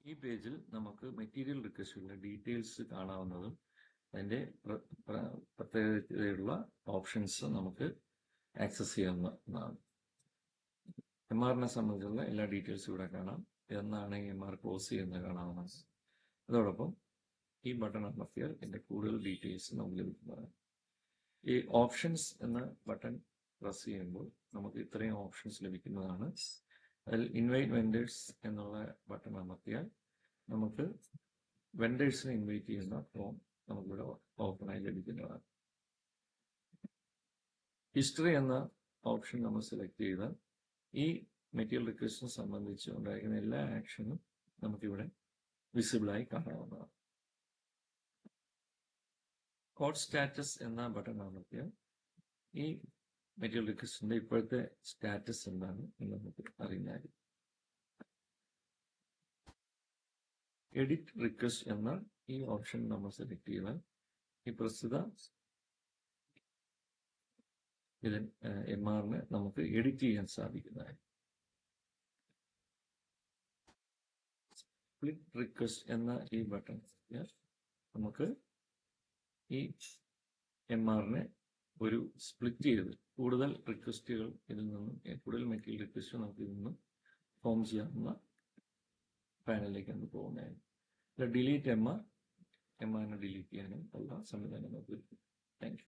ഈ പേജിൽ നമുക്ക് മെറ്റീരിയൽ റിക്വസ്റ്റുകളുടെ ഡീറ്റെയിൽസ് കാണാവുന്നതും അതിന്റെ പ്രത്യേകതയുള്ള ഓപ്ഷൻസ് നമുക്ക് ആക്സസ് ചെയ്യാവുന്നതാണ്. MRനെ സംബന്ധിച്ചുള്ള എല്ലാ ഡീറ്റെയിൽസും ഇവിടെ കാണാം. എന്നാണ് MR ക്ലോസ് ചെയ്യുന്നത് കാണാവുന്നതാണ്. അതോടൊപ്പം ഈ ബട്ടൺ അമർത്തിയാൽ ഇതിന്റെ കൂടുതൽ ഡീറ്റെയിൽസ് നമുക്ക് ലഭിക്കുന്നതാണ്. ഈ ഓപ്ഷൻസ് എന്ന ബട്ടൺ പ്രസ് ചെയ്യുമ്പോൾ നമുക്ക് ഇത്രയും ഓപ്ഷൻസ് ലഭിക്കുന്നതാണ്. അതിൽ ഇൻവൈറ്റ് വെൻഡേഴ്സ് എന്നുള്ള ബട്ടൺ അമർത്തിയാൽ നമുക്ക് വെൻഡേഴ്സിനെ ഇൻവൈറ്റ് ചെയ്യുന്ന ഫോം നമുക്കിവിടെ ഓപ്പണായി ലഭിക്കുന്നതാണ്. ഹിസ്റ്ററി എന്ന ഓപ്ഷൻ നമ്മൾ സെലക്ട് ചെയ്താൽ ഈ മെറ്റീരിയൽ റിക്വസ്റ്റിനെ സംബന്ധിച്ച് ഉണ്ടായിരിക്കുന്ന എല്ലാ ആക്ഷനും നമുക്കിവിടെ വിസിബിളായി കാണാവുന്നതാണ്. കോഡ് സ്റ്റാറ്റസ് എന്ന ബട്ടൺ അമർത്തിയാൽ ഈ മെറ്റീരിയൽ റിക്വസ്റ്റിന്റെ ഇപ്പോഴത്തെ സ്റ്റാറ്റസ് എന്താണ് എന്ന് നമുക്ക് അറിഞ്ഞാൽ എഡിറ്റ് റിക്വസ്റ്റ് എന്ന ഈ ഓപ്ഷൻ നമ്മൾ സെലക്ട് ചെയ്താൽ ഈ പ്രസ്തുത ഇതിൽ MRനെ നമുക്ക് എഡിറ്റ് ചെയ്യാൻ സാധിക്കുന്നതായി. സ്പ്ലിറ്റ് റിക്വസ്റ്റ് എന്ന ഈ ബട്ടൺ നമുക്ക് ഈ MRനെ ഒരു സ്പ്ലിറ്റ് ചെയ്ത് കൂടുതൽ റിക്വസ്റ്റുകൾ ഇതിൽ നിന്നും കൂടുതൽ മെറ്റീരിയൽ റിക്വസ്റ്റ് നമുക്ക് ഇതിൽ നിന്നും ഫോം ചെയ്യാവുന്ന പാനലിലേക്കാണ് പോകുന്നത്. ഡിലീറ്റ് MRനെ ഡിലീറ്റ് ചെയ്യാനും ഉള്ള സംവിധാനം നമുക്ക്. Thank you.